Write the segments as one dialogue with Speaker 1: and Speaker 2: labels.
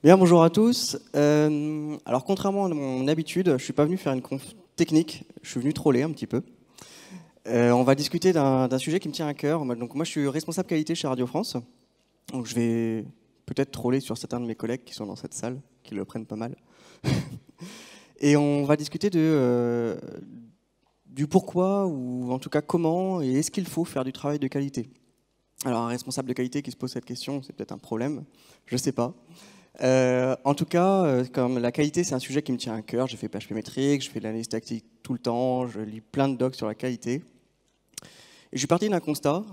Speaker 1: Bien, bonjour à tous. Alors, contrairement à mon habitude, je ne suis pas venu faire une conf technique, je suis venu troller un petit peu. On va discuter d'un sujet qui me tient à cœur. Donc, moi, je suis responsable qualité chez Radio France. Donc, je vais peut-être troller sur certains de mes collègues qui sont dans cette salle, qui le prennent pas mal. Et on va discuter du pourquoi, ou en tout cas comment, et est-ce qu'il faut faire du travail de qualité. Alors, un responsable de qualité qui se pose cette question, c'est peut-être un problème, je ne sais pas. En tout cas, comme la qualité, c'est un sujet qui me tient à cœur, j'ai fait PHP métrique, je fais de l'analyse tactique tout le temps, je lis plein de docs sur la qualité. Et je suis parti d'un constat,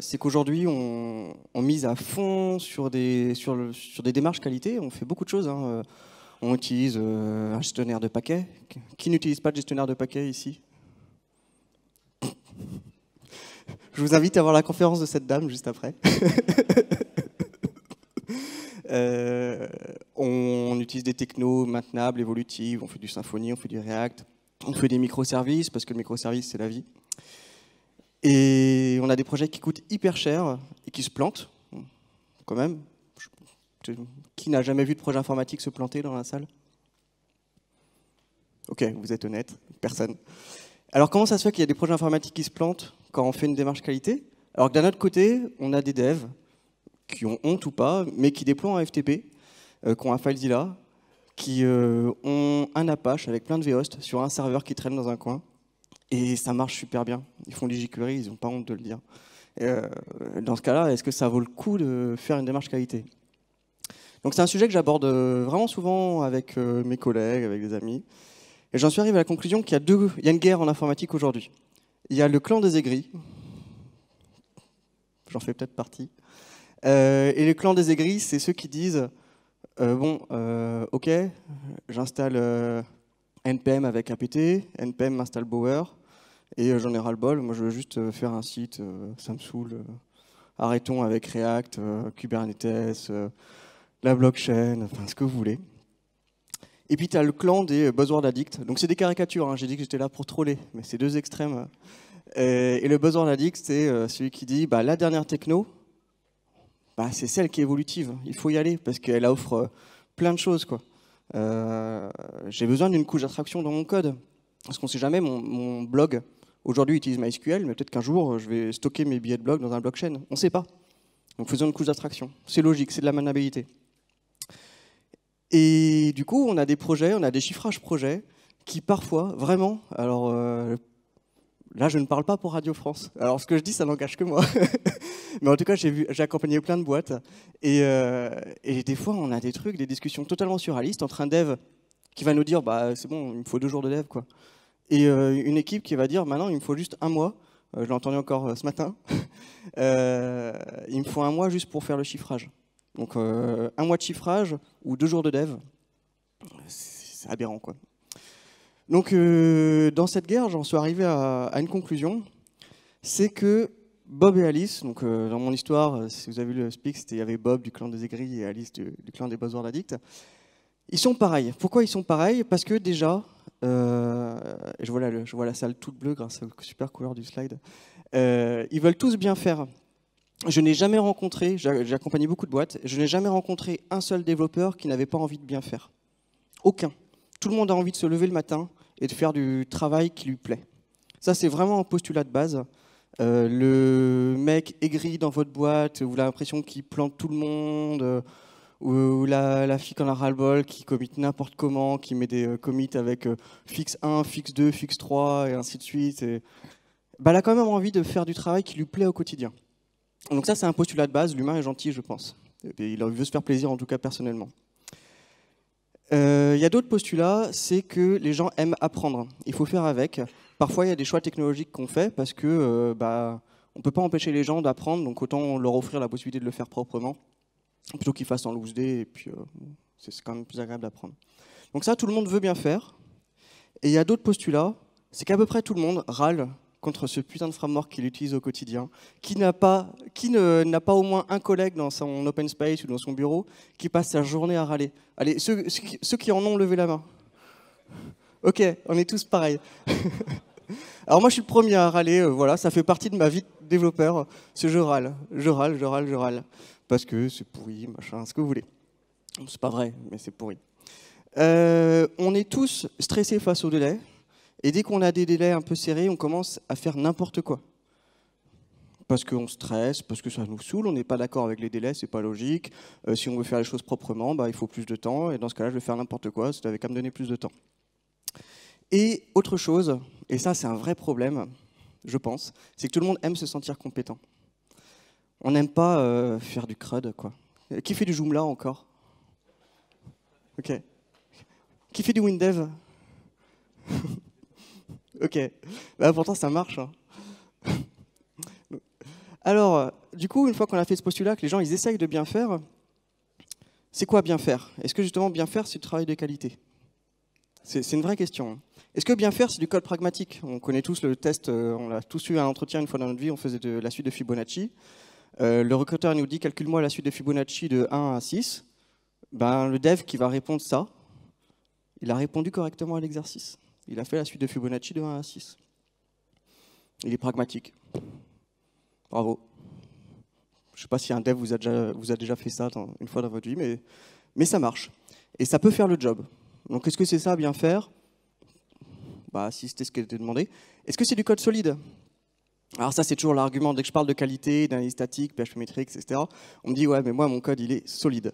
Speaker 1: c'est qu'aujourd'hui, on mise à fond sur des démarches qualité, on fait beaucoup de choses. Hein. On utilise un gestionnaire de paquets. Qui n'utilise pas de gestionnaire de paquets ici? Je vous invite à voir la conférence de cette dame juste après. On utilise des technos maintenables, évolutives, on fait du Symfony, on fait du React, on fait des microservices, parce que le microservice, c'est la vie. Et on a des projets qui coûtent hyper cher et qui se plantent, quand même. Qui n'a jamais vu de projet informatique se planter dans la salle? Ok, vous êtes honnête, personne. Alors comment ça se fait qu'il y a des projets informatiques qui se plantent quand on fait une démarche qualité, alors que d'un autre côté, on a des devs qui ont honte ou pas, mais qui déploient un FTP, qui ont un FileZilla, qui ont un Apache avec plein de vhosts sur un serveur qui traîne dans un coin, et ça marche super bien. Ils font du jQuery, ils n'ont pas honte de le dire. Dans ce cas-là, est-ce que ça vaut le coup de faire une démarche qualité? Donc c'est un sujet que j'aborde vraiment souvent avec mes collègues, avec des amis, et j'en suis arrivé à la conclusion qu'il y a une guerre en informatique aujourd'hui. Il y a le clan des aigris, j'en fais peut-être partie. Et le clan des aigris, c'est ceux qui disent ok, j'installe npm avec apt, npm m'installe bower, et j'en ai ras-le-bol, moi je veux juste faire un site, ça me saoule, arrêtons avec React, Kubernetes, la blockchain, enfin ce que vous voulez. Et puis tu as le clan des buzzword addicts, donc c'est des caricatures, hein. J'ai dit que j'étais là pour troller, mais c'est deux extrêmes. Et le buzzword addict, c'est celui qui dit la dernière techno, c'est celle qui est évolutive. Il faut y aller parce qu'elle offre plein de choses, quoi. J'ai besoin d'une couche d'abstraction dans mon code. Parce qu'on ne sait jamais, mon blog aujourd'hui utilise MySQL, mais peut-être qu'un jour, je vais stocker mes billets de blog dans un blockchain. On ne sait pas. Donc faisons une couche d'abstraction. C'est logique, c'est de la maniabilité. Et du coup, on a des projets, on a des chiffrages projets qui parfois, vraiment, alors là, je ne parle pas pour Radio France. Alors, ce que je dis, ça n'engage que moi. Mais en tout cas, j'ai accompagné plein de boîtes. Et des fois, on a des trucs, des discussions totalement surréalistes entre un dev qui va nous dire c'est bon, il me faut 2 jours de dev, quoi. Et une équipe qui va dire maintenant, il me faut juste 1 mois. Je l'ai entendu encore ce matin. Il me faut 1 mois juste pour faire le chiffrage. Donc, 1 mois de chiffrage ou 2 jours de dev, c'est aberrant, quoi. Donc, dans cette guerre, j'en suis arrivé à une conclusion, c'est que Bob et Alice, donc dans mon histoire, si vous avez vu le speak, il y avait Bob du clan des aigris et Alice du clan des buzzword addicts, ils sont pareils. Pourquoi ils sont pareils? Parce que déjà, je vois la salle toute bleue grâce à la super couleur du slide, ils veulent tous bien faire. Je n'ai jamais rencontré, j'ai accompagné beaucoup de boîtes, je n'ai jamais rencontré un seul développeur qui n'avait pas envie de bien faire. Aucun. Tout le monde a envie de se lever le matin et de faire du travail qui lui plaît. Ça, c'est vraiment un postulat de base. Le mec aigri dans votre boîte, vous avez l'impression qu'il plante tout le monde, ou la fille en a ras-le-bol, qui commit n'importe comment, qui met des commits avec fixe 1, fixe 2, fixe 3, et ainsi de suite. Et elle a quand même envie de faire du travail qui lui plaît au quotidien. Donc ça, c'est un postulat de base. L'humain est gentil, je pense. Et il veut se faire plaisir, en tout cas personnellement. Il y a d'autres postulats, c'est que les gens aiment apprendre. Il faut faire avec. Parfois, il y a des choix technologiques qu'on fait parce que on ne peut pas empêcher les gens d'apprendre, donc autant leur offrir la possibilité de le faire proprement, plutôt qu'ils fassent en loose day, et puis c'est quand même plus agréable d'apprendre. Donc ça, tout le monde veut bien faire. Et il y a d'autres postulats, c'est qu'à peu près tout le monde râle contre ce putain de framework qu'il utilise au quotidien, qui n'a pas au moins un collègue dans son open space ou dans son bureau qui passe sa journée à râler. Allez, ceux qui en ont, levé la main. Ok, on est tous pareils. Alors moi je suis le premier à râler, voilà, ça fait partie de ma vie de développeur, je râle. Parce que c'est pourri, machin, ce que vous voulez. C'est pas vrai, mais c'est pourri. On est tous stressés face aux délais, et dès qu'on a des délais un peu serrés, on commence à faire n'importe quoi. Parce qu'on stresse, parce que ça nous saoule, on n'est pas d'accord avec les délais, c'est pas logique. Si on veut faire les choses proprement, bah, il faut plus de temps, et dans ce cas-là, je vais faire n'importe quoi, ça n'avait qu'à me donner plus de temps. Et autre chose, et ça c'est un vrai problème, je pense, c'est que tout le monde aime se sentir compétent. On n'aime pas faire du crud, quoi. Qui fait du Joomla encore? Ok. Qui fait du WinDev? Ok. Bah, pourtant ça marche. Hein. Alors, du coup, une fois qu'on a fait ce postulat, que les gens ils essayent de bien faire, c'est quoi bien faire? Est-ce que justement bien faire, c'est du travail de qualité? C'est une vraie question. Est-ce que bien faire, c'est du code pragmatique? On connaît tous le test, on l'a tous eu à un entretien une fois dans notre vie, on faisait de la suite de Fibonacci. Le recruteur nous dit, calcule-moi la suite de Fibonacci de 1 à 6. Ben, le dev qui va répondre ça, il a répondu correctement à l'exercice. Il a fait la suite de Fibonacci de 1 à 6. Il est pragmatique. Bravo. Je ne sais pas si un dev vous a déjà fait ça une fois dans votre vie, mais ça marche. Et ça peut faire le job. Donc est-ce que c'est ça, bien faire? Bah, si c'était ce qui était demandé. Est-ce que c'est du code solide? Alors ça, c'est toujours l'argument. Dès que je parle de qualité, d'analyse statique, PHP Metrics, etc., on me dit, ouais, mais moi, mon code, il est solide.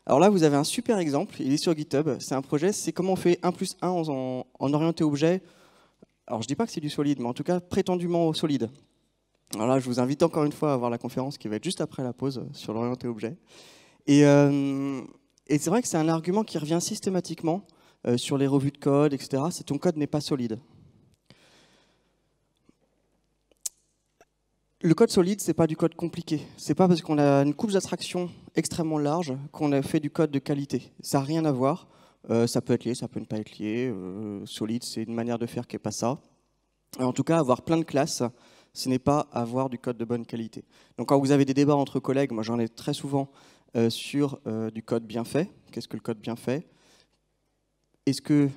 Speaker 1: Alors là, vous avez un super exemple. Il est sur GitHub. C'est un projet, c'est comment on fait 1 plus 1 en orienté objet. Alors, je ne dis pas que c'est du solide, mais en tout cas, prétendument solide. Alors là, je vous invite encore une fois à voir la conférence qui va être juste après la pause sur l'orienté objet. Et c'est vrai que c'est un argument qui revient systématiquement sur les revues de code, etc. C'est ton code n'est pas solide. Le code solide, c'est pas du code compliqué. C'est pas parce qu'on a une couche d'abstraction extrêmement large qu'on a fait du code de qualité. Ça n'a rien à voir. Ça peut être lié, ça peut ne pas être lié. Solide, c'est une manière de faire qui n'est pas ça. En tout cas, avoir plein de classes, ce n'est pas avoir du code de bonne qualité. Donc quand vous avez des débats entre collègues, moi j'en ai très souvent sur du code bien fait. Qu'est-ce que le code bien fait? Est-ce que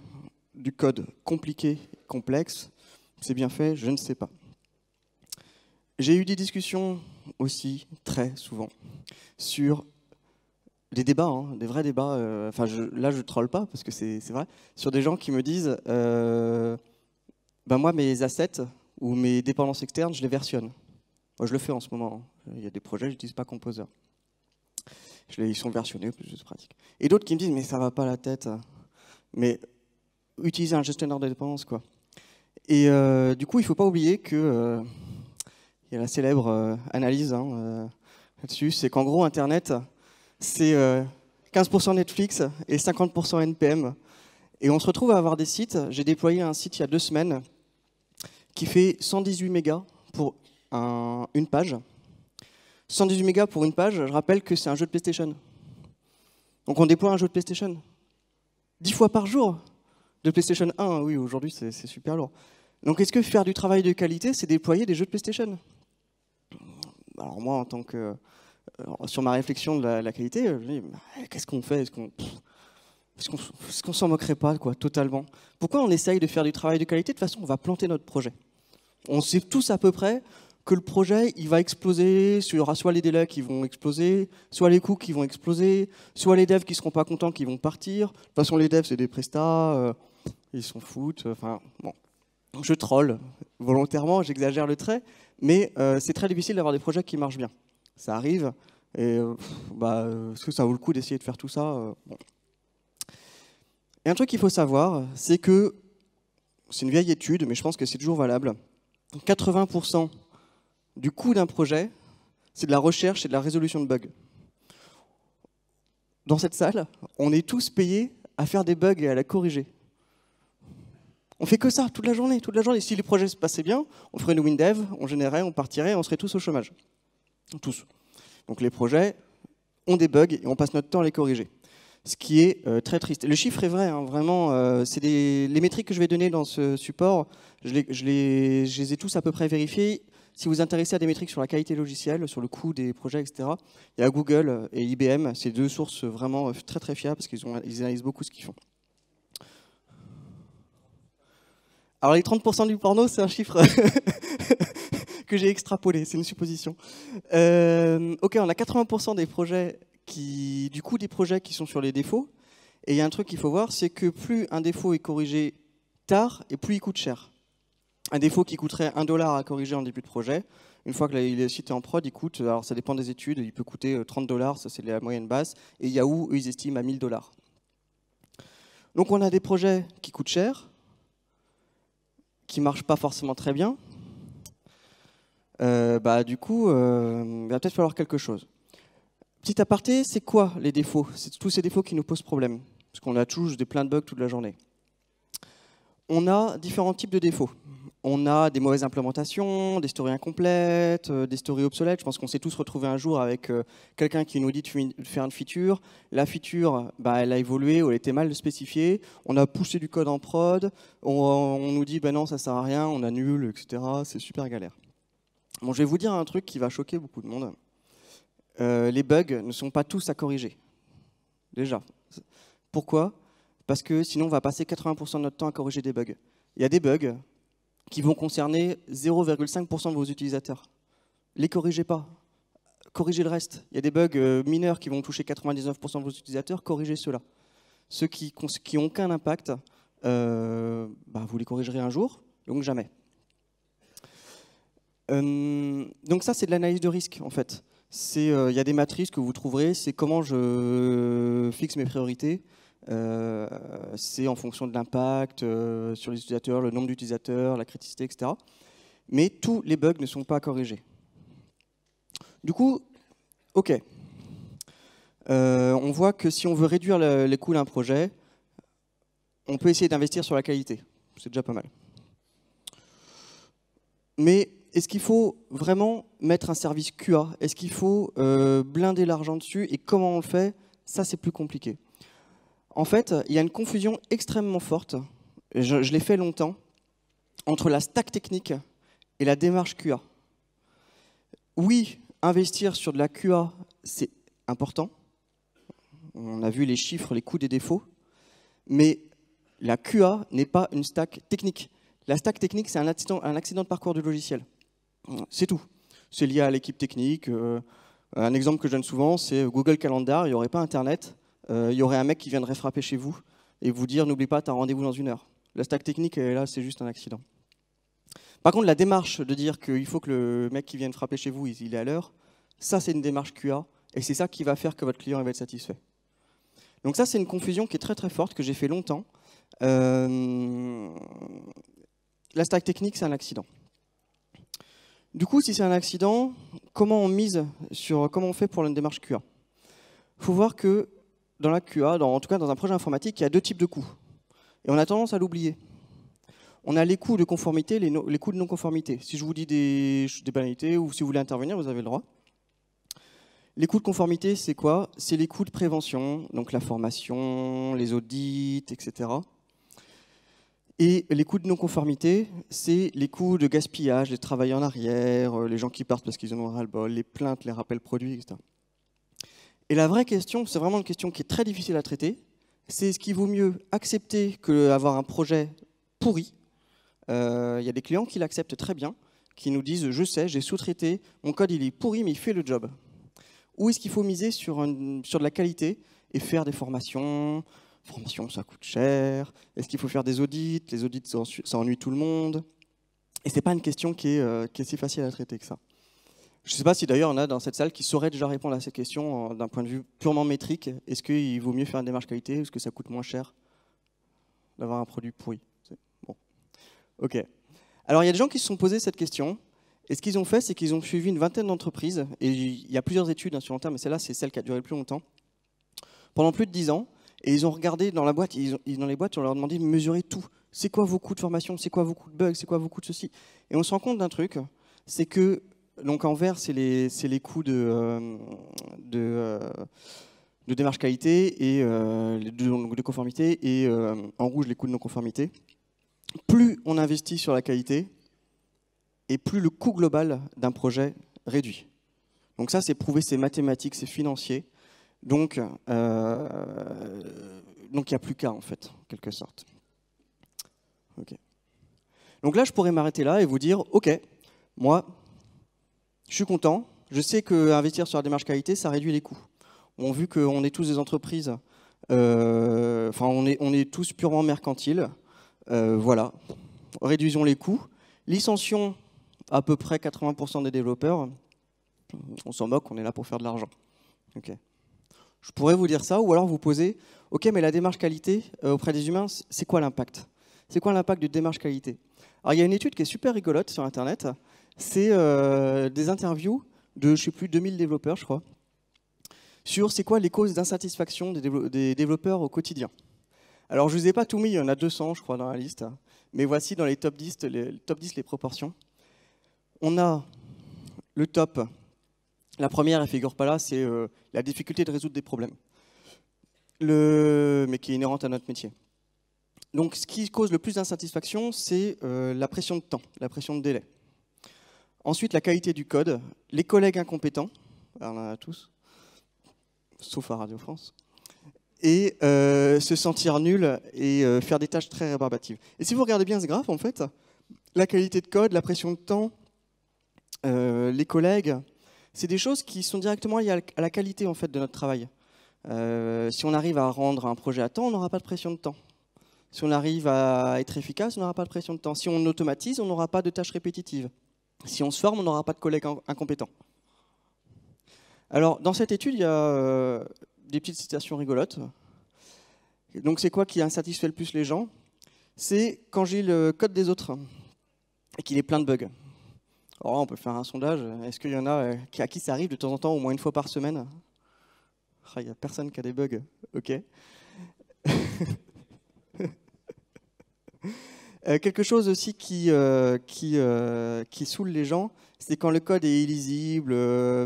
Speaker 1: du code compliqué, complexe, c'est bien fait? Je ne sais pas. J'ai eu des discussions aussi, très souvent, sur des débats, hein, des vrais débats. Là, je ne troll pas, parce que c'est vrai, sur des gens qui me disent ben moi, mes assets ou mes dépendances externes, je les versionne. Moi, je le fais en ce moment. Hein. Il y a des projets, je n'utilise pas Composer. Ils sont versionnés, plus juste pratique. Et d'autres qui me disent, mais ça ne va pas la tête. Mais utiliser un gestionnaire de dépendances, quoi. Et du coup, il ne faut pas oublier que... il y a la célèbre analyse là-dessus, c'est qu'en gros, Internet, c'est 15% Netflix et 50% NPM. Et on se retrouve à avoir des sites. J'ai déployé un site il y a 2 semaines qui fait 118 mégas pour une page. 118 mégas pour une page, je rappelle que c'est un jeu de PlayStation. Donc on déploie un jeu de PlayStation. 10 fois par jour de PlayStation 1, oui, aujourd'hui c'est super lourd. Donc est-ce que faire du travail de qualité, c'est déployer des jeux de PlayStation? Alors moi, en tant que sur ma réflexion de la qualité, je me dis, qu'est-ce qu'on fait? Est-ce qu'on s'en moquerait pas, quoi, totalement? Pourquoi on essaye de faire du travail de qualité? De toute façon, on va planter notre projet. On sait tous à peu près que le projet, il va exploser. Il y aura soit les délais qui vont exploser, soit les coûts qui vont exploser, soit les devs qui seront pas contents, qui vont partir. De toute façon, les devs, c'est des prestats, ils s'en foutent. Enfin, bon. Je troll volontairement, j'exagère le trait, mais c'est très difficile d'avoir des projets qui marchent bien. Ça arrive, et est-ce que ça vaut le coup d'essayer de faire tout ça? Bon. Et un truc qu'il faut savoir, c'est que, c'est une vieille étude, mais je pense que c'est toujours valable, 80% du coût d'un projet, c'est de la recherche et de la résolution de bugs. Dans cette salle, on est tous payés à faire des bugs et à la corriger. On fait que ça toute la journée, toute la journée. Si les projets se passaient bien, on ferait une WinDev, on générait, on partirait, on serait tous au chômage. Tous. Donc les projets ont des bugs et on passe notre temps à les corriger. Ce qui est très triste. Le chiffre est vrai, hein, vraiment. C'est les métriques que je vais donner dans ce support, je les ai tous à peu près vérifiées. Si vous vous intéressez à des métriques sur la qualité logicielle, sur le coût des projets, etc., il y a Google et IBM, c'est 2 sources vraiment très très fiables parce qu'ils analysent beaucoup ce qu'ils font. Alors les 30% du porno, c'est un chiffre que j'ai extrapolé, c'est une supposition. Ok, on a 80% des projets du coût des projets qui sont sur les défauts. Et il y a un truc qu'il faut voir, c'est que plus un défaut est corrigé tard, et plus il coûte cher. Un défaut qui coûterait 1 $ à corriger en début de projet, une fois que le site est en prod, il coûte, alors ça dépend des études, il peut coûter 30 $, ça c'est la moyenne basse, et Yahoo, eux, ils estiment à 1000 $. Donc on a des projets qui coûtent cher, qui ne marchent pas forcément très bien. Du coup, il va peut-être falloir quelque chose. Petit aparté, c'est quoi les défauts? C'est tous ces défauts qui nous posent problème, parce qu'on a tous plein de bugs toute la journée. On a différents types de défauts. On a des mauvaises implémentations, des stories incomplètes, des stories obsolètes. Je pense qu'on s'est tous retrouvés un jour avec quelqu'un qui nous dit de faire une feature. La feature, elle a évolué, ou elle était mal spécifiée. On a poussé du code en prod. On nous dit, non, ça sert à rien, on annule, etc. C'est super galère. Bon, je vais vous dire un truc qui va choquer beaucoup de monde. Les bugs ne sont pas tous à corriger. Déjà. Pourquoi? Parce que sinon, on va passer 80% de notre temps à corriger des bugs. Il y a des bugs qui vont concerner 0,5% de vos utilisateurs. Les corrigez pas. Corrigez le reste. Il y a des bugs mineurs qui vont toucher 99% de vos utilisateurs, corrigez ceux-là. Ceux qui n'ont aucun impact, vous les corrigerez un jour, donc jamais. Donc ça, c'est de l'analyse de risque, en fait. Il y a des matrices que vous trouverez, c'est comment je fixe mes priorités. C'est en fonction de l'impact sur les utilisateurs, le nombre d'utilisateurs, la criticité, etc. Mais tous les bugs ne sont pas corrigés. Du coup, OK. On voit que si on veut réduire les coûts d'un projet, on peut essayer d'investir sur la qualité. C'est déjà pas mal. Mais est-ce qu'il faut vraiment mettre un service QA? Est-ce qu'il faut blinder l'argent dessus? Et comment on le fait? Ça, c'est plus compliqué. En fait, il y a une confusion extrêmement forte, je l'ai fait longtemps, entre la stack technique et la démarche QA. Oui, investir sur de la QA, c'est important. On a vu les chiffres, les coûts des défauts. Mais la QA n'est pas une stack technique. La stack technique, c'est un accident de parcours du logiciel. C'est tout. C'est lié à l'équipe technique. Un exemple que je donne souvent, c'est Google Calendar, il n'y aurait pas Internet. Il y aurait un mec qui viendrait frapper chez vous et vous dire « n'oublie pas, tu as rendez-vous dans 1 heure ». La stack technique, là, c'est juste un accident. Par contre, la démarche de dire qu'il faut que le mec qui vienne frapper chez vous, il est à l'heure, ça, c'est une démarche QA et c'est ça qui va faire que votre client va être satisfait. Donc ça, c'est une confusion qui est très très forte, que j'ai fait longtemps. La stack technique, c'est un accident. Du coup, si c'est un accident, comment on fait pour une démarche QA? Il faut voir que dans la QA, en tout cas dans un projet informatique, il y a 2 types de coûts. Et on a tendance à l'oublier. On a les coûts de conformité, les coûts de non-conformité. Si je vous dis des banalités ou si vous voulez intervenir, vous avez le droit. Les coûts de conformité, c'est quoi? C'est les coûts de prévention, donc la formation, les audits, etc. Et les coûts de non-conformité, c'est les coûts de gaspillage, les travailleurs en arrière, les gens qui partent parce qu'ils en ont ras-le-bol, les plaintes, les rappels produits, etc. Et la vraie question, c'est vraiment une question qui est très difficile à traiter, c'est est-ce qu'il vaut mieux accepter qu'avoir un projet pourri? Il y a des clients qui l'acceptent très bien, qui nous disent « je sais, j'ai sous-traité, mon code il est pourri mais il fait le job ». Ou est-ce qu'il faut miser sur de la qualité et faire des formations? Formation, ça coûte cher. Est-ce qu'il faut faire des audits? Les audits, ça ennuie tout le monde. Et ce n'est pas une question qui est si facile à traiter que ça. Je ne sais pas si d'ailleurs il y en a dans cette salle qui sauraient déjà répondre à ces questions d'un point de vue purement métrique. Est-ce qu'il vaut mieux faire une démarche qualité ou est-ce que ça coûte moins cher d'avoir un produit pourri? Bon. Ok. Alors il y a des gens qui se sont posés cette question. Et ce qu'ils ont fait, c'est qu'ils ont suivi une vingtaine d'entreprises. Et il y a plusieurs études sur long terme, mais celle-là, c'est celle qui a duré le plus longtemps. Pendant plus de 10 ans. Et ils ont regardé dans la boîte, dans les boîtes, on leur a demandé de mesurer tout. C'est quoi vos coûts de formation? C'est quoi vos coûts de bugs? C'est quoi vos coûts de ceci? Et on se rend compte d'un truc, c'est que, donc en vert, c'est les coûts de démarche qualité et de conformité, et en rouge, les coûts de non-conformité. Plus on investit sur la qualité, et plus le coût global d'un projet réduit. Donc ça, c'est prouvé, c'est mathématique, c'est financier. Donc il n'y a plus qu'à, en fait, en quelque sorte. Okay. Donc là, je pourrais m'arrêter là et vous dire, OK, moi, je suis content, je sais qu'investir sur la démarche qualité, ça réduit les coûts. ont vu qu'on est tous des entreprises, enfin on est tous purement mercantiles, voilà, réduisons les coûts, licencions à peu près 80% des développeurs, on s'en moque, on est là pour faire de l'argent. Okay. Je pourrais vous dire ça, ou alors vous poser, ok, mais la démarche qualité auprès des humains, c'est quoi l'impact? C'est quoi l'impact de démarche qualité? Alors il y a une étude qui est super rigolote sur Internet, c'est des interviews de, je sais plus, 2000 développeurs, je crois, sur c'est quoi les causes d'insatisfaction des développeurs au quotidien. Alors je ne vous ai pas tout mis, il y en a 200, je crois, dans la liste, mais voici dans les top 10 les proportions. On a le top. La première, elle ne figure pas là, c'est la difficulté de résoudre des problèmes, mais qui est inhérente à notre métier. Donc ce qui cause le plus d'insatisfaction, c'est la pression de temps, la pression de délai. Ensuite, la qualité du code, les collègues incompétents, alors, on en a tous, sauf à Radio France, et se sentir nul et faire des tâches très rébarbatives. Et si vous regardez bien ce graphe, en fait, la qualité de code, la pression de temps, les collègues, c'est des choses qui sont directement liées à la qualité en fait, de notre travail. Si on arrive à rendre un projet à temps, on n'aura pas de pression de temps. Si on arrive à être efficace, on n'aura pas de pression de temps. Si on automatise, on n'aura pas de tâches répétitives. Si on se forme, on n'aura pas de collègues incompétents. Alors, dans cette étude, il y a des petites citations rigolotes. Donc, c'est quoi qui insatisfait le plus les gens? C'est quand j'ai le code des autres et qu'il est plein de bugs. Alors là, on peut faire un sondage. Est-ce qu'il y en a à qui ça arrive de temps en temps, au moins une fois par semaine? Il n'y a personne qui a des bugs. OK. Quelque chose aussi qui saoule les gens, c'est quand le code est illisible,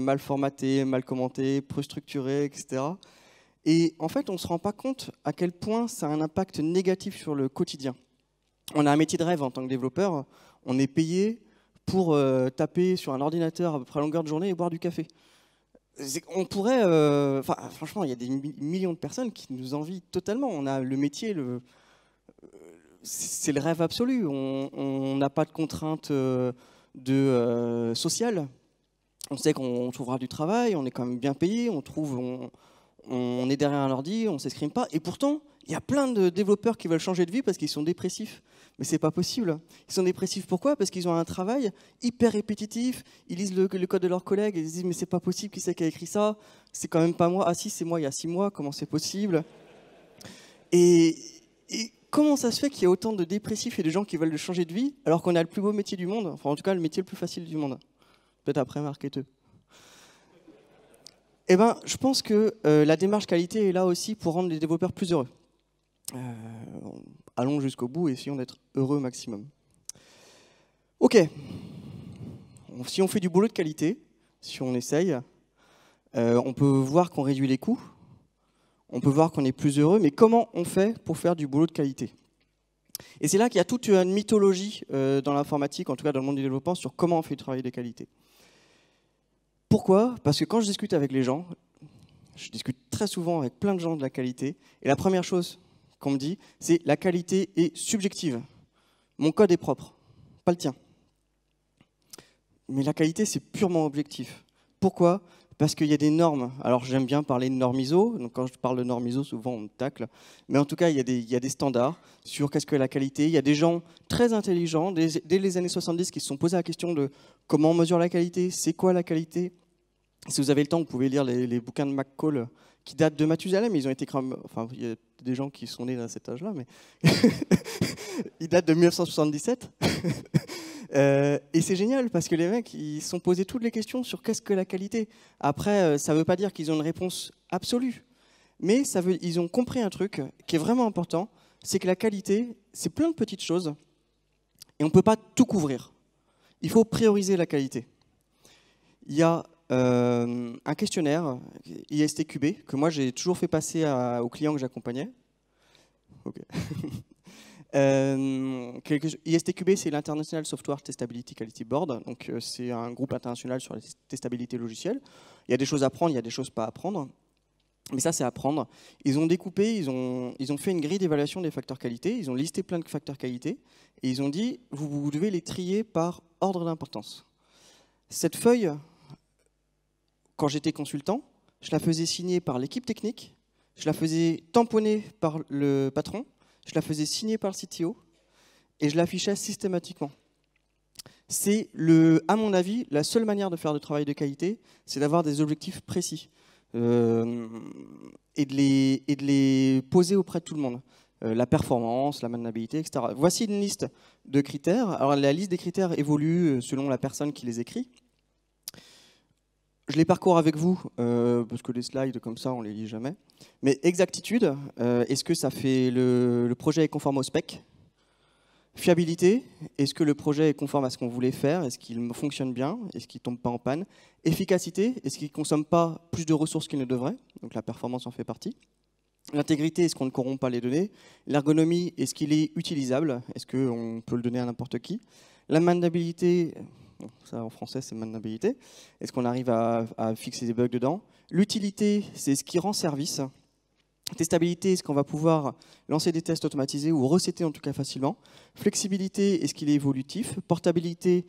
Speaker 1: mal formaté, mal commenté, peu structuré, etc. Et en fait, on ne se rend pas compte à quel point ça a un impact négatif sur le quotidien. On a un métier de rêve en tant que développeur, on est payé pour taper sur un ordinateur à peu près à longueur de journée et boire du café. On pourrait, franchement, il y a des millions de personnes qui nous envient totalement. On a le métier, c'est le rêve absolu. On n'a pas de contraintes sociales. On sait qu'on trouvera du travail, on est quand même bien payé, on est derrière un ordi, on ne s'escrime pas. Et pourtant, il y a plein de développeurs qui veulent changer de vie parce qu'ils sont dépressifs. Mais c'est pas possible. Ils sont dépressifs pourquoi? Parce qu'ils ont un travail hyper répétitif, ils lisent le code de leurs collègues et ils se disent mais c'est pas possible, qui c'est qui a écrit ça? C'est quand même pas moi. Ah si, c'est moi il y a 6 mois, comment c'est possible? Et comment ça se fait qu'il y a autant de dépressifs et de gens qui veulent changer de vie alors qu'on a le plus beau métier du monde? Enfin en tout cas le métier le plus facile du monde. Peut-être après marketeux. Eh ben, je pense que la démarche qualité est là aussi pour rendre les développeurs plus heureux. Allons jusqu'au bout et essayons d'être heureux au maximum. Ok, si on fait du boulot de qualité, si on essaye, on peut voir qu'on réduit les coûts, on peut voir qu'on est plus heureux, mais comment on fait pour faire du boulot de qualité? Et c'est là qu'il y a toute une mythologie dans l'informatique, en tout cas dans le monde du développement, sur comment on fait du travail de qualité. Pourquoi? Parce que quand je discute avec les gens, je discute très souvent avec plein de gens de la qualité, et la première chose qu'on me dit, c'est la qualité est subjective. Mon code est propre, pas le tien. Mais la qualité, c'est purement objectif. Pourquoi? Parce qu'il y a des normes. Alors j'aime bien parler de normes ISO, donc quand je parle de normes ISO, souvent on me tacle. Mais en tout cas, il y a des standards sur qu'est-ce que la qualité. Il y a des gens très intelligents, dès les années 70, qui se sont posés la question de comment on mesure la qualité, c'est quoi la qualité. Si vous avez le temps, vous pouvez lire les bouquins de McCall qui datent de Mathusalem. Ils ont été enfin, il y a des gens qui sont nés à cet âge-là, mais ils datent de 1977. Et c'est génial parce que les mecs, ils se sont posés toutes les questions sur qu'est-ce que la qualité. Après, ça ne veut pas dire qu'ils ont une réponse absolue, mais ils ont compris un truc qui est vraiment important, c'est que la qualité, c'est plein de petites choses et on ne peut pas tout couvrir. Il faut prioriser la qualité. Il y a un questionnaire ISTQB que moi j'ai toujours fait passer aux clients que j'accompagnais. Okay. ISTQB, c'est l'International Software Testability Quality Board, donc c'est un groupe international sur la testabilité logicielle. Il y a des choses à apprendre, il y a des choses pas à apprendre, mais ça c'est à apprendre. Ils ont découpé, ils ont fait une grille d'évaluation des facteurs qualité, ils ont listé plein de facteurs qualité, et ils ont dit vous devez les trier par ordre d'importance. Cette feuille, quand j'étais consultant, je la faisais signer par l'équipe technique, je la faisais tamponner par le patron, je la faisais signer par le CTO, et je l'affichais systématiquement. C'est, à mon avis, la seule manière de faire du travail de qualité, c'est d'avoir des objectifs précis et de les poser auprès de tout le monde. La performance, la maintenabilité, etc. Voici une liste de critères. Alors la liste des critères évolue selon la personne qui les écrit. Je les parcours avec vous, parce que les slides comme ça, on ne les lit jamais. Mais exactitude, est-ce que ça fait le projet est conforme au spec? Fiabilité, est-ce que le projet est conforme à ce qu'on voulait faire? Est-ce qu'il fonctionne bien? Est-ce qu'il ne tombe pas en panne? Efficacité, est-ce qu'il ne consomme pas plus de ressources qu'il ne devrait? Donc la performance en fait partie. L'intégrité, est-ce qu'on ne corrompt pas les données? L'ergonomie, est-ce qu'il est utilisable? Est-ce qu'on peut le donner à n'importe qui? La maintenabilité, ça en français c'est maintenabilité, est-ce qu'on arrive à fixer des bugs dedans? L'utilité, c'est ce qui rend service. Testabilité, est-ce qu'on va pouvoir lancer des tests automatisés ou resetter en tout cas facilement? Flexibilité, est-ce qu'il est évolutif? Portabilité,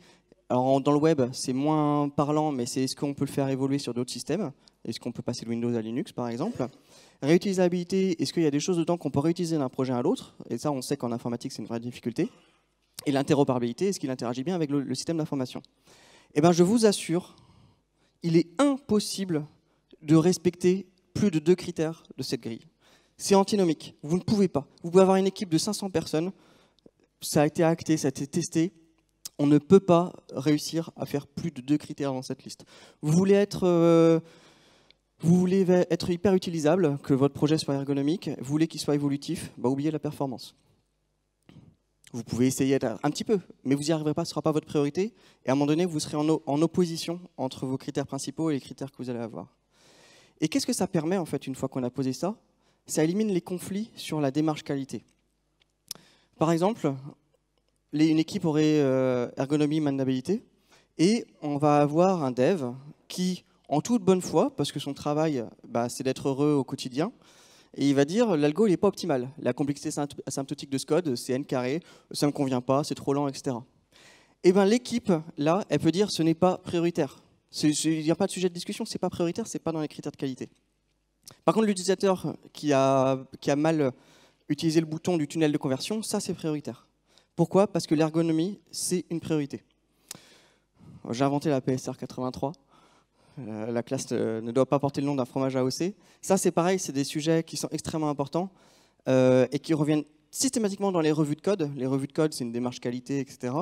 Speaker 1: alors dans le web c'est moins parlant, mais c'est est-ce qu'on peut le faire évoluer sur d'autres systèmes? Est-ce qu'on peut passer de Windows à Linux par exemple? Réutilisabilité, est-ce qu'il y a des choses dedans qu'on peut réutiliser d'un projet à l'autre? Et ça on sait qu'en informatique c'est une vraie difficulté. Et l'interopérabilité, est-ce qu'il interagit bien avec le système d'information? Eh bien je vous assure, il est impossible de respecter plus de 2 critères de cette grille. C'est antinomique, vous ne pouvez pas. Vous pouvez avoir une équipe de 500 personnes, ça a été acté, ça a été testé, on ne peut pas réussir à faire plus de 2 critères dans cette liste. Vous voulez être hyper utilisable, que votre projet soit ergonomique, vous voulez qu'il soit évolutif, bah oubliez la performance. Vous pouvez essayer un petit peu, mais vous n'y arriverez pas, ce ne sera pas votre priorité, et à un moment donné, vous serez en opposition entre vos critères principaux et les critères que vous allez avoir. Et qu'est-ce que ça permet, en fait, une fois qu'on a posé ça? Ça élimine les conflits sur la démarche qualité. Par exemple, une équipe aurait ergonomie, maintenabilité, et on va avoir un dev qui, en toute bonne foi, parce que son travail, c'est d'être heureux au quotidien, et il va dire l'algo n'est pas optimal. La complexité asymptotique de ce code, c'est n carré, ça ne me convient pas, c'est trop lent, etc. Et bien l'équipe, là, elle peut dire ce n'est pas prioritaire. Il n'y a pas de sujet de discussion, c'est pas prioritaire, c'est pas dans les critères de qualité. Par contre, l'utilisateur qui a mal utilisé le bouton du tunnel de conversion, ça c'est prioritaire. Pourquoi? Parce que l'ergonomie, c'est une priorité. J'ai inventé la PSR 83. La classe ne doit pas porter le nom d'un fromage AOC. Ça c'est pareil, c'est des sujets qui sont extrêmement importants et qui reviennent systématiquement dans les revues de code. Les revues de code, c'est une démarche qualité, etc.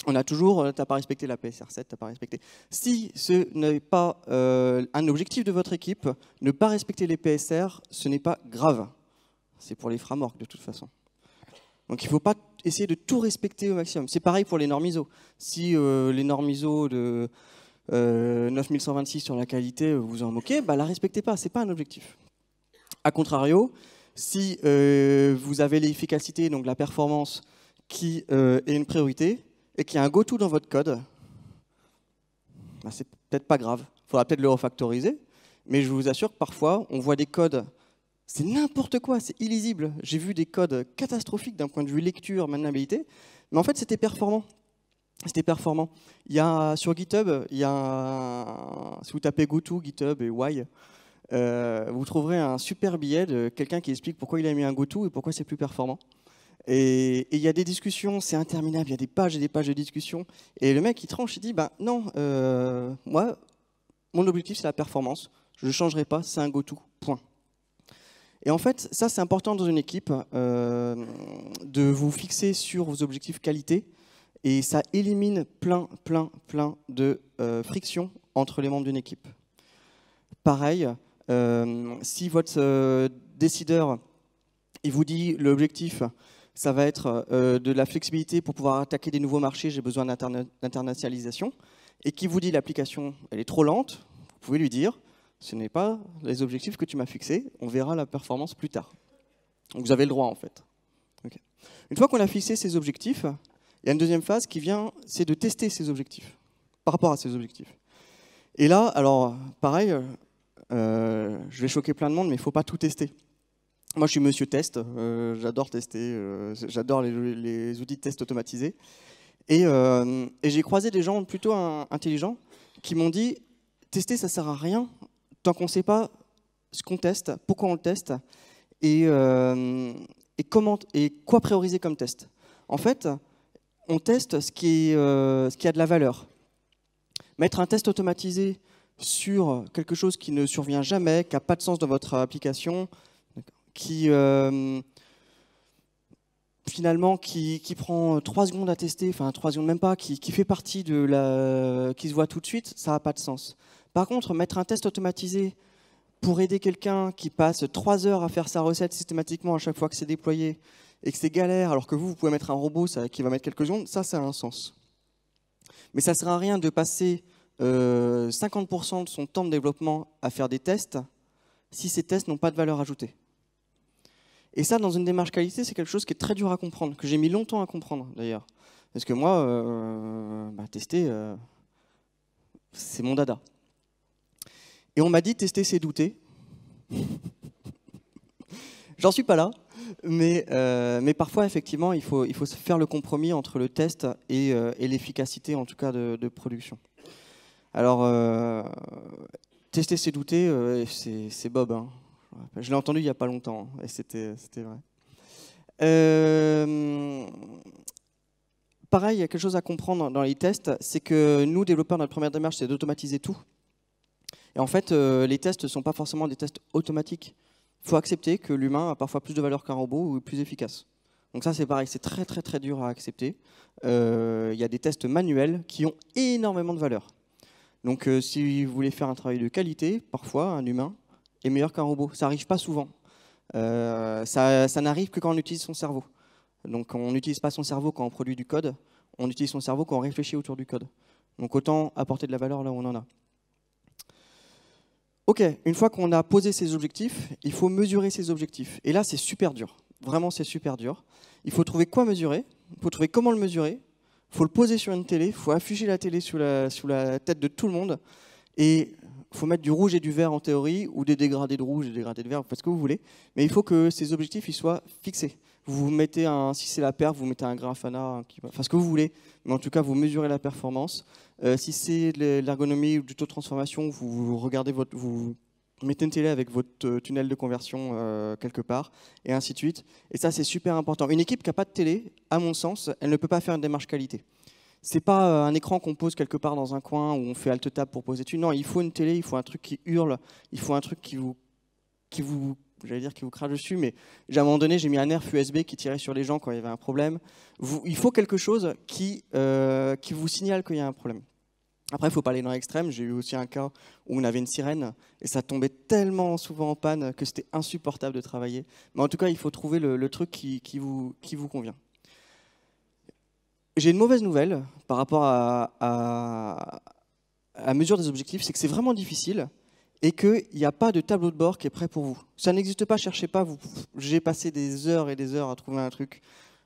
Speaker 1: On a toujours, tu n'as pas respecté la PSR 7, tu n'as pas respecté. Si ce n'est pas un objectif de votre équipe, ne pas respecter les PSR, ce n'est pas grave. C'est pour les frameworks de toute façon. Donc il ne faut pas essayer de tout respecter au maximum. C'est pareil pour les normes ISO. Si les normes ISO de 9126 sur la qualité, vous en moquez, la respectez pas, ce n'est pas un objectif. A contrario, si vous avez l'efficacité, donc la performance, qui est une priorité, et qu'il y a un goto dans votre code, c'est peut-être pas grave. Il faudra peut-être le refactoriser, mais je vous assure que parfois, on voit des codes, c'est n'importe quoi, c'est illisible. J'ai vu des codes catastrophiques d'un point de vue lecture, maintenabilité, mais en fait, c'était performant. C'était performant. Sur GitHub, si vous tapez goto, GitHub et why, vous trouverez un super billet de quelqu'un qui explique pourquoi il a mis un goto et pourquoi c'est plus performant. Et il y a des discussions, c'est interminable, il y a des pages et des pages de discussions. Et le mec, il tranche, il dit, non, moi, mon objectif, c'est la performance. Je ne changerai pas, c'est un go-to, point. Et en fait, ça, c'est important dans une équipe, de vous fixer sur vos objectifs qualité. Et ça élimine plein de frictions entre les membres d'une équipe. Pareil, si votre décideur, il vous dit l'objectif, ça va être de la flexibilité pour pouvoir attaquer des nouveaux marchés, j'ai besoin d'internationalisation, et qui vous dit l'application, elle est trop lente, vous pouvez lui dire, ce n'est pas les objectifs que tu m'as fixés, on verra la performance plus tard. Donc vous avez le droit en fait. Okay. Une fois qu'on a fixé ces objectifs, il y a une deuxième phase qui vient, c'est de tester ces objectifs, par rapport à ces objectifs. Et là, alors pareil, je vais choquer plein de monde, mais il ne faut pas tout tester. Moi, je suis monsieur test, j'adore tester, j'adore les outils de test automatisés. Et j'ai croisé des gens plutôt intelligents qui m'ont dit, tester, ça ne sert à rien, tant qu'on ne sait pas ce qu'on teste, pourquoi on le teste, et quoi prioriser comme test. En fait, on teste ce qui a de la valeur. Mettre un test automatisé sur quelque chose qui ne survient jamais, qui n'a pas de sens dans votre application, qui finalement qui prend 3 secondes à tester, enfin 3 secondes même pas, qui fait partie qui se voit tout de suite, ça n'a pas de sens. Par contre, mettre un test automatisé pour aider quelqu'un qui passe 3 heures à faire sa recette systématiquement à chaque fois que c'est déployé et que c'est galère, alors que vous pouvez mettre un robot qui va mettre quelques secondes, ça a un sens. Mais ça ne sert à rien de passer 50% de son temps de développement à faire des tests si ces tests n'ont pas de valeur ajoutée. Et ça, dans une démarche qualité, c'est quelque chose qui est très dur à comprendre, que j'ai mis longtemps à comprendre d'ailleurs. Parce que moi, tester, c'est mon dada. Et on m'a dit tester, c'est douter. J'en suis pas là, mais parfois, effectivement, il faut faire le compromis entre le test et l'efficacité, en tout cas, de production. Alors, tester, c'est douter, c'est Bob. Hein. Je l'ai entendu il n'y a pas longtemps, et c'était vrai. Pareil, il y a quelque chose à comprendre dans les tests, c'est que nous, développeurs, notre première démarche, c'est d'automatiser tout. Et en fait, les tests ne sont pas forcément des tests automatiques. Il faut accepter que l'humain a parfois plus de valeur qu'un robot ou est plus efficace. Donc ça, c'est pareil, c'est très très très dur à accepter. Il y a des tests manuels qui ont énormément de valeur. Donc si vous voulez faire un travail de qualité, parfois un humain est meilleur qu'un robot. Ça n'arrive pas souvent. Ça n'arrive que quand on utilise son cerveau. Donc on n'utilise pas son cerveau quand on produit du code, on utilise son cerveau quand on réfléchit autour du code. Donc autant apporter de la valeur là où on en a. Ok, une fois qu'on a posé ses objectifs, il faut mesurer ses objectifs. Et là, c'est super dur. Vraiment, c'est super dur. Il faut trouver quoi mesurer, il faut trouver comment le mesurer, il faut le poser sur une télé, il faut afficher la télé sous la tête de tout le monde, et il faut mettre du rouge et du vert en théorie, ou des dégradés de rouge et des dégradés de vert, vous faites ce que vous voulez, mais il faut que ces objectifs ils soient fixés. Vous mettez si c'est la perf, vous mettez un Grafana, enfin ce que vous voulez, mais en tout cas, vous mesurez la performance. Si c'est l'ergonomie ou du taux de transformation, vous regardez vous mettez une télé avec votre tunnel de conversion quelque part, et ainsi de suite. Et ça, c'est super important. Une équipe qui n'a pas de télé, à mon sens, elle ne peut pas faire une démarche qualité. C'est pas un écran qu'on pose quelque part dans un coin où on fait alt-tab pour poser dessus. Non, il faut une télé, il faut un truc qui hurle, il faut un truc qui vous crache dessus, mais à un moment donné, j'ai mis un nerf USB qui tirait sur les gens quand il y avait un problème. Il faut quelque chose qui vous signale qu'il y a un problème. Après, il ne faut pas aller dans l'extrême. J'ai eu aussi un cas où on avait une sirène et ça tombait tellement souvent en panne que c'était insupportable de travailler. Mais en tout cas, il faut trouver le truc qui vous convient. J'ai une mauvaise nouvelle par rapport à la mesure des objectifs, c'est que c'est vraiment difficile et qu'il n'y a pas de tableau de bord qui est prêt pour vous. Ça n'existe pas, cherchez pas. J'ai passé des heures et des heures à trouver un truc.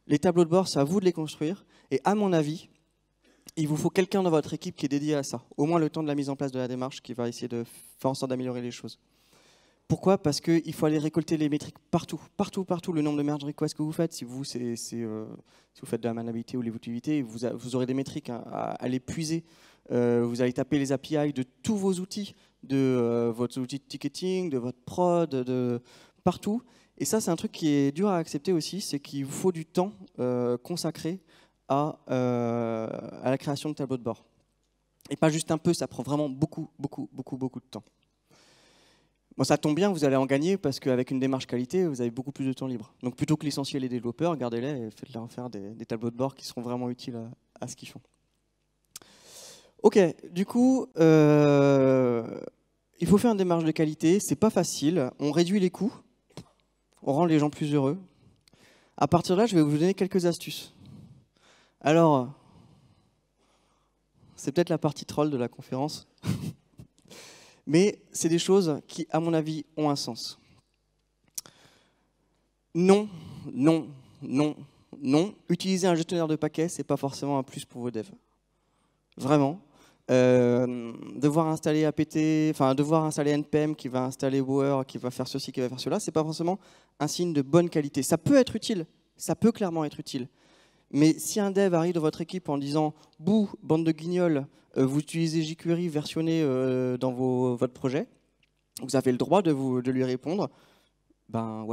Speaker 1: Les tableaux de bord, c'est à vous de les construire. Et à mon avis, il vous faut quelqu'un dans votre équipe qui est dédié à ça. Au moins le temps de la mise en place de la démarche qui va essayer de faire en sorte d'améliorer les choses. Pourquoi? Parce qu'il faut aller récolter les métriques partout, le nombre de merge requests que vous faites. Si vous faites de la maniabilité ou l'évolutivité, vous aurez des métriques à les puiser. Vous allez taper les API de tous vos outils, de votre outil de ticketing, de votre prod, de partout. Et ça, c'est un truc qui est dur à accepter aussi, c'est qu'il vous faut du temps consacré à la création de tableaux de bord. Et pas juste un peu, ça prend vraiment beaucoup de temps. Bon, ça tombe bien, vous allez en gagner parce qu'avec une démarche qualité, vous avez beaucoup plus de temps libre. Donc plutôt que licencier les développeurs, gardez-les et faites-leur faire des tableaux de bord qui seront vraiment utiles à ce qu'ils font. Ok, du coup, il faut faire une démarche de qualité, c'est pas facile, on réduit les coûts, on rend les gens plus heureux. À partir de là, je vais vous donner quelques astuces. Alors, c'est peut-être la partie troll de la conférence. Mais c'est des choses qui, à mon avis, ont un sens. Non. Utiliser un gestionnaire de paquets, ce n'est pas forcément un plus pour vos devs. Vraiment. Devoir installer apt, enfin devoir installer npm qui va installer bower, qui va faire ceci, qui va faire cela, ce n'est pas forcément un signe de bonne qualité. Ça peut être utile, ça peut clairement être utile. Mais si un dev arrive dans votre équipe en disant « Bouh, bande de guignols, vous utilisez jQuery versionné dans votre projet », Vous avez le droit de lui répondre, ben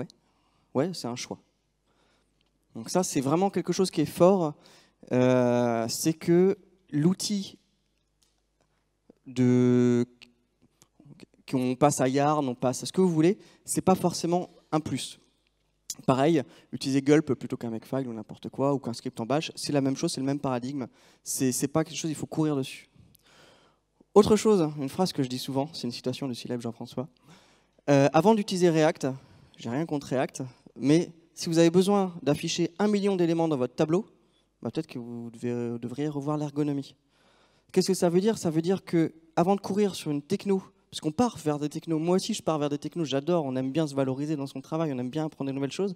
Speaker 1: ouais, c'est un choix. Donc ça, c'est vraiment quelque chose qui est fort, c'est que l'outil qu'on passe à Yarn, on passe à ce que vous voulez, c'est pas forcément un plus. Pareil, utiliser Gulp plutôt qu'un Makefile ou n'importe quoi, ou qu'un script en bash, c'est la même chose, c'est le même paradigme. C'est pas quelque chose, il faut courir dessus. Autre chose, une phrase que je dis souvent, c'est une citation de Célèbre Jean-François. Avant d'utiliser React, j'ai rien contre React, mais si vous avez besoin d'afficher 1 million d'éléments dans votre tableau, bah peut-être que vous devriez revoir l'ergonomie. Qu'est-ce que ça veut dire? Ça veut dire que avant de courir sur une techno, parce qu'on part vers des technos, moi aussi je pars vers des technos, j'adore, on aime bien se valoriser dans son travail, on aime bien apprendre des nouvelles choses,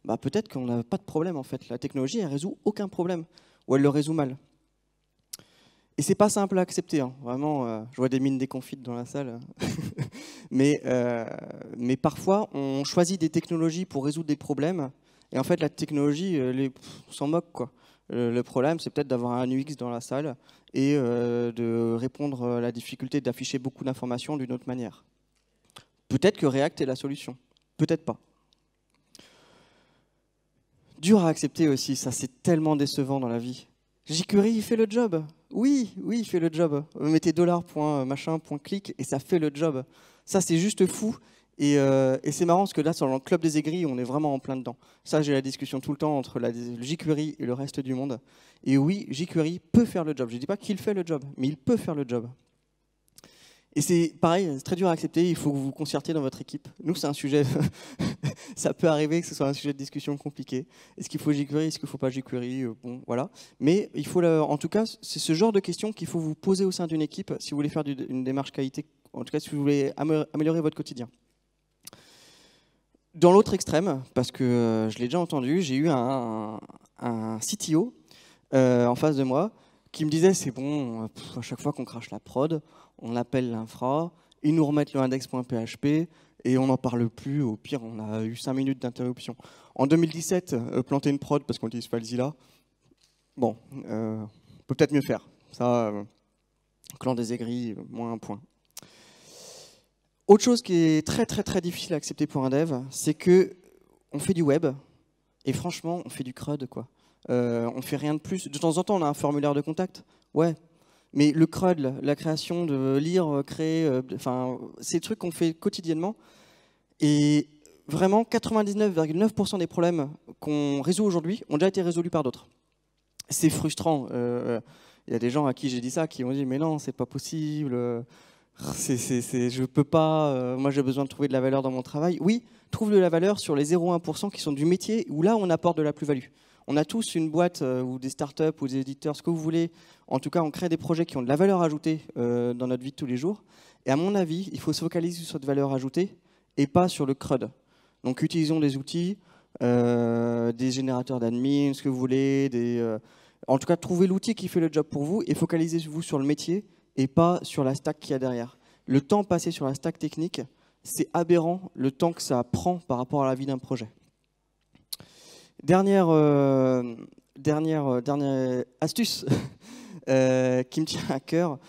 Speaker 1: bah peut-être qu'on n'a pas de problème en fait. La technologie, elle résout aucun problème, ou elle le résout mal. Et c'est pas simple à accepter, hein. Vraiment, je vois des mines déconfites dans la salle. mais parfois, on choisit des technologies pour résoudre des problèmes, et en fait la technologie, on s'en moque, quoi. Le problème, c'est peut-être d'avoir un UX dans la salle et de répondre à la difficulté d'afficher beaucoup d'informations d'une autre manière. Peut-être que React est la solution, peut-être pas. Dur à accepter aussi, ça c'est tellement décevant dans la vie. jQuery, il fait le job. Oui, il fait le job. Vous mettez $.machin.click et ça fait le job. Ça c'est juste fou. Et c'est marrant parce que là, sur le club des aigris, on est vraiment en plein dedans. Ça, j'ai la discussion tout le temps entre le jQuery et le reste du monde. Et oui, jQuery peut faire le job. Je ne dis pas qu'il fait le job, mais il peut faire le job. Et c'est pareil, c'est très dur à accepter, il faut que vous vous concertiez dans votre équipe. Nous, c'est un sujet, ça peut arriver que ce soit un sujet de discussion compliqué. Est-ce qu'il faut jQuery, est-ce qu'il ne faut pas jQuery? Bon, voilà. Mais il faut, en tout cas, c'est ce genre de questions qu'il faut vous poser au sein d'une équipe si vous voulez faire une démarche qualité, en tout cas si vous voulez améliorer votre quotidien. Dans l'autre extrême, parce que je l'ai déjà entendu, j'ai eu un CTO en face de moi qui me disait c'est bon, à chaque fois qu'on crache la prod, on appelle l'infra, ils nous remettent le index.php et on n'en parle plus. Au pire, on a eu 5 minutes d'interruption. En 2017, planter une prod parce qu'on utilise FileZilla, bon, on peut peut-être mieux faire. Ça, clan des aigris, moins un point. Autre chose qui est très très très difficile à accepter pour un dev, c'est que on fait du web et franchement, on fait du CRUD, quoi. On fait rien de plus. De temps en temps, on a un formulaire de contact, ouais. Mais le CRUD, la création de lire, créer, enfin, c'est des trucs qu'on fait quotidiennement. Et vraiment, 99,9% des problèmes qu'on résout aujourd'hui ont déjà été résolus par d'autres. C'est frustrant. Il y a des gens à qui j'ai dit ça qui ont dit mais non, c'est pas possible. Je peux pas, moi j'ai besoin de trouver de la valeur dans mon travail. Oui, trouve de la valeur sur les 0,1% qui sont du métier où là on apporte de la plus-value. On a tous une boîte ou des startups ou des éditeurs, ce que vous voulez. En tout cas, on crée des projets qui ont de la valeur ajoutée dans notre vie de tous les jours. Et à mon avis, il faut se focaliser sur cette valeur ajoutée et pas sur le CRUD. Donc utilisons des outils, des générateurs d'admin, ce que vous voulez. En tout cas, trouvez l'outil qui fait le job pour vous et focalisez-vous sur le métier et pas sur la stack qu'il y a derrière. Le temps passé sur la stack technique, c'est aberrant le temps que ça prend par rapport à la vie d'un projet. Dernière astuce qui me tient à cœur.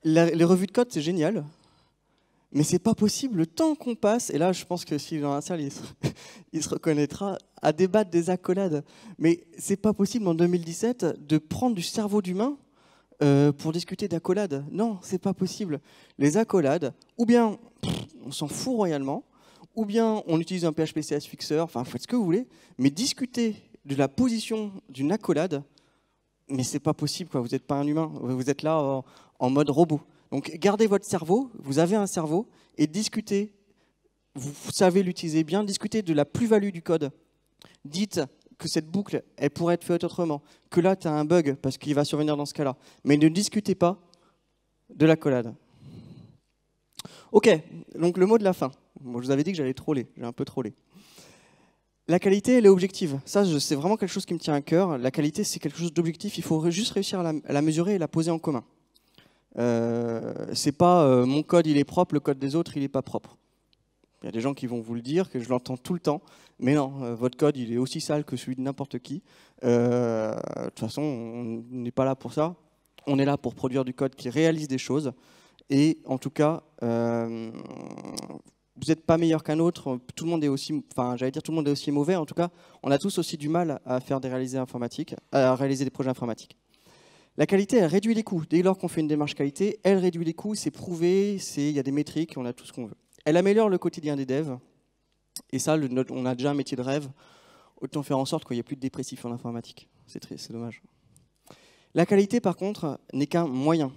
Speaker 1: Les revues de code, c'est génial, mais c'est pas possible. Le temps qu'on passe, et là je pense que s'il est dans la salle, il se reconnaîtra, à débattre des accolades. Mais c'est pas possible en 2017 de prendre du cerveau d'humain pour discuter d'accolades. Non, c'est pas possible. Les accolades, ou bien on s'en fout royalement, ou bien on utilise un PHP-CS fixeur, enfin faites ce que vous voulez, mais discuter de la position d'une accolade, mais c'est pas possible, quoi. Vous n'êtes pas un humain, vous êtes là en mode robot. Donc gardez votre cerveau, vous avez un cerveau, et discutez, vous savez l'utiliser bien, discutez de la plus-value du code. Dites que cette boucle, elle pourrait être faite autrement, que là tu as un bug, parce qu'il va survenir dans ce cas-là, mais ne discutez pas de l'accolade. Ok, donc le mot de la fin. Moi, je vous avais dit que j'allais troller, j'ai un peu trollé. La qualité, elle est objective. Ça, c'est vraiment quelque chose qui me tient à cœur. La qualité, c'est quelque chose d'objectif. Il faut juste réussir à la mesurer et la poser en commun. C'est pas mon code, il est propre, le code des autres, il n'est pas propre. Il y a des gens qui vont vous le dire, que je l'entends tout le temps. Mais non, votre code, il est aussi sale que celui de n'importe qui. De toute façon, on n'est pas là pour ça. On est là pour produire du code qui réalise des choses. Et en tout cas, vous n'êtes pas meilleur qu'un autre, tout le monde est aussi, enfin j'allais dire tout le monde est aussi mauvais, en tout cas, on a tous aussi du mal à faire des réaliser informatiques, à réaliser des projets informatiques. La qualité, elle réduit les coûts. Dès lors qu'on fait une démarche qualité, elle réduit les coûts, c'est prouvé, il y a des métriques, on a tout ce qu'on veut. Elle améliore le quotidien des devs, et ça, on a déjà un métier de rêve, autant faire en sorte qu'il n'y ait plus de dépressifs en informatique. C'est triste, c'est dommage. La qualité, par contre, n'est qu'un moyen.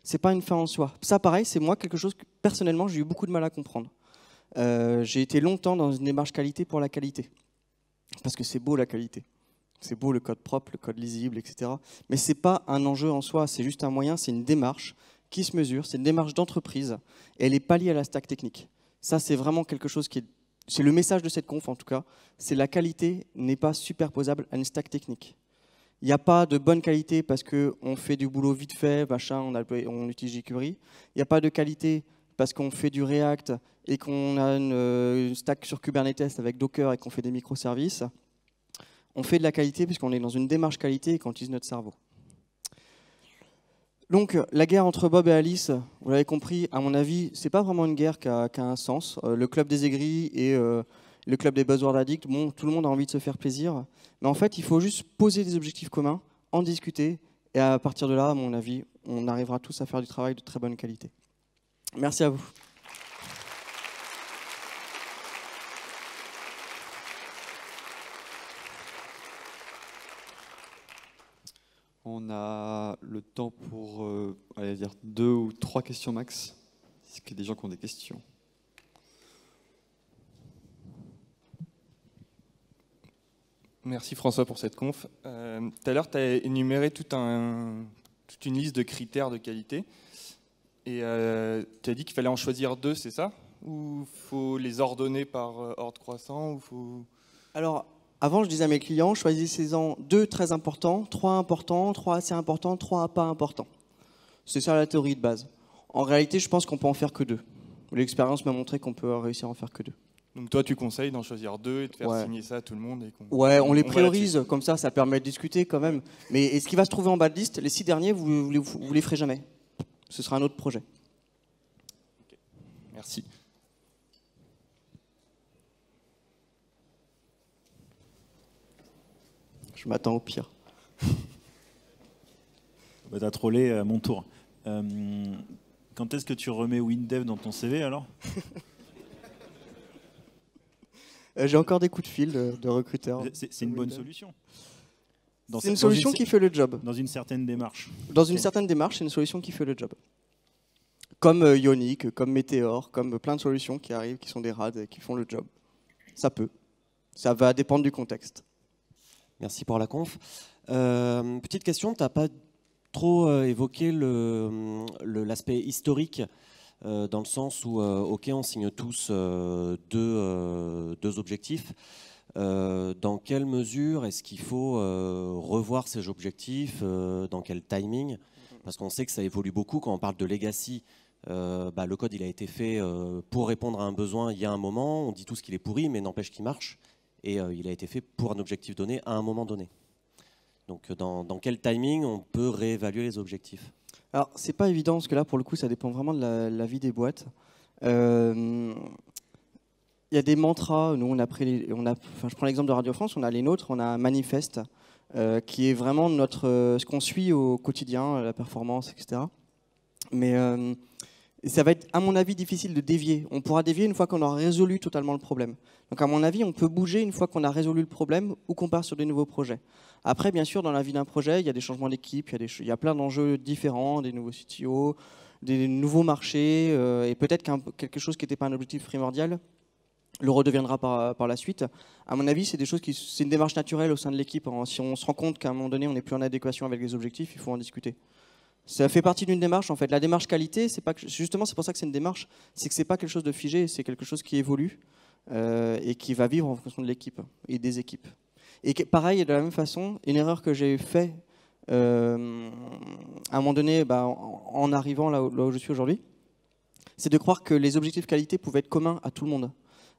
Speaker 1: C'est pas une fin en soi. Ça, pareil, c'est moi quelque chose que, personnellement, j'ai eu beaucoup de mal à comprendre. J'ai été longtemps dans une démarche qualité pour la qualité. Parce que c'est beau la qualité. C'est beau le code propre, le code lisible, etc. Mais ce n'est pas un enjeu en soi, c'est juste un moyen, c'est une démarche qui se mesure, c'est une démarche d'entreprise, et elle n'est pas liée à la stack technique. Ça, c'est vraiment quelque chose qui est... C'est le message de cette conf, en tout cas, c'est la qualité n'est pas superposable à une stack technique. Il n'y a pas de bonne qualité parce qu'on fait du boulot vite fait, machin, on utilise jQuery. Il n'y a pas de qualité parce qu'on fait du React et qu'on a une stack sur Kubernetes avec Docker et qu'on fait des microservices. On fait de la qualité puisqu'on est dans une démarche qualité et qu'on utilise notre cerveau. Donc, la guerre entre Bob et Alice, vous l'avez compris, à mon avis, c'est pas vraiment une guerre qui a un sens. Le club des aigris et le club des buzzword addicts, bon, tout le monde a envie de se faire plaisir. Mais en fait, il faut juste poser des objectifs communs, en discuter, et à partir de là, à mon avis, on arrivera tous à faire du travail de très bonne qualité. Merci à vous.
Speaker 2: On a le temps pour allez dire 2 ou 3 questions max. Est-ce qu'il y a des gens qui ont des questions?
Speaker 3: Merci François pour cette conf. Tout à l'heure, tu as énuméré toute une liste de critères de qualité. Et tu as dit qu'il fallait en choisir 2, c'est ça? Ou il faut les ordonner par ordre croissant ou faut...
Speaker 1: Alors, avant, je disais à mes clients, choisissez-en 2 très importants, 3 importants, 3 assez importants, 3 pas importants. C'est ça la théorie de base. En réalité, je pense qu'on peut en faire que 2. L'expérience m'a montré qu'on peut réussir à en faire que 2.
Speaker 3: Donc toi, tu conseilles d'en choisir 2 et de faire signer ça à tout le monde et
Speaker 1: on les priorise, comme ça permet de discuter quand même. Mais ce qui va se trouver en bas de liste, les 6 derniers, vous les ferez jamais. Ce sera un autre projet.
Speaker 3: Okay. Merci.
Speaker 1: Je m'attends au pire.
Speaker 4: Bah, t'as trollé à mon tour. Quand est-ce que tu remets WinDev dans ton CV alors?
Speaker 1: J'ai encore des coups de fil de recruteurs.
Speaker 4: C'est une bonne solution.
Speaker 1: C'est une solution qui fait le job.
Speaker 4: Dans une certaine démarche.
Speaker 1: Dans une certaine démarche, c'est une solution qui fait le job. Comme Ionic, comme Meteor, comme plein de solutions qui arrivent, qui sont des RAD et qui font le job. Ça peut. Ça va dépendre du contexte.
Speaker 5: Merci pour la conf. Petite question, tu n'as pas trop évoqué l'aspect historique dans le sens où, ok, on signe tous deux objectifs. Dans quelle mesure est-ce qu'il faut revoir ces objectifs, dans quel timing? Parce qu'on sait que ça évolue beaucoup. Quand on parle de legacy, le code il a été fait pour répondre à un besoin il y a un moment. On dit tous qu'il est pourri, mais n'empêche qu'il marche. Et il a été fait pour un objectif donné à un moment donné. Donc dans quel timing on peut réévaluer les objectifs?
Speaker 1: Alors c'est pas évident parce que là pour le coup ça dépend vraiment de la vie des boîtes. Il y a des mantras, nous je prends l'exemple de Radio France, on a les nôtres, on a un manifeste qui est vraiment ce qu'on suit au quotidien, la performance, etc. Mais ça va être, à mon avis, difficile de dévier. On pourra dévier une fois qu'on aura résolu totalement le problème. Donc à mon avis, on peut bouger une fois qu'on a résolu le problème ou qu'on part sur des nouveaux projets. Après, bien sûr, dans la vie d'un projet, il y a des changements d'équipe, il y a plein d'enjeux différents, des nouveaux CTO, des nouveaux marchés, et peut-être quelque chose qui n'était pas un objectif primordial le redeviendra par la suite. À mon avis, c'est une démarche naturelle au sein de l'équipe. Si on se rend compte qu'à un moment donné, on n'est plus en adéquation avec les objectifs, il faut en discuter. Ça fait partie d'une démarche, en fait. La démarche qualité, justement, c'est pour ça que c'est une démarche, c'est que c'est pas quelque chose de figé, c'est quelque chose qui évolue et qui va vivre en fonction de l'équipe et des équipes. Et pareil, de la même façon, une erreur que j'ai faite à un moment donné, en arrivant là où je suis aujourd'hui, c'est de croire que les objectifs qualité pouvaient être communs à tout le monde,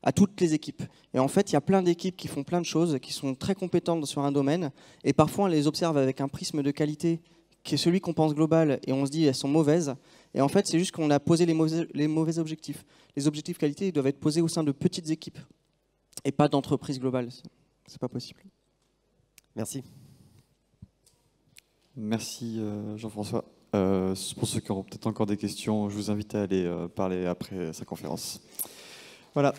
Speaker 1: à toutes les équipes. Et en fait, il y a plein d'équipes qui font plein de choses, qui sont très compétentes sur un domaine, et parfois on les observe avec un prisme de qualité qui est celui qu'on pense global et on se dit elles sont mauvaises. Et en fait, c'est juste qu'on a posé les mauvais objectifs. Les objectifs qualité ils doivent être posés au sein de petites équipes et pas d'entreprises globales. C'est pas possible.
Speaker 5: Merci.
Speaker 2: Merci Jean-François. Pour ceux qui auront peut-être encore des questions, je vous invite à aller parler après sa conférence. Voilà.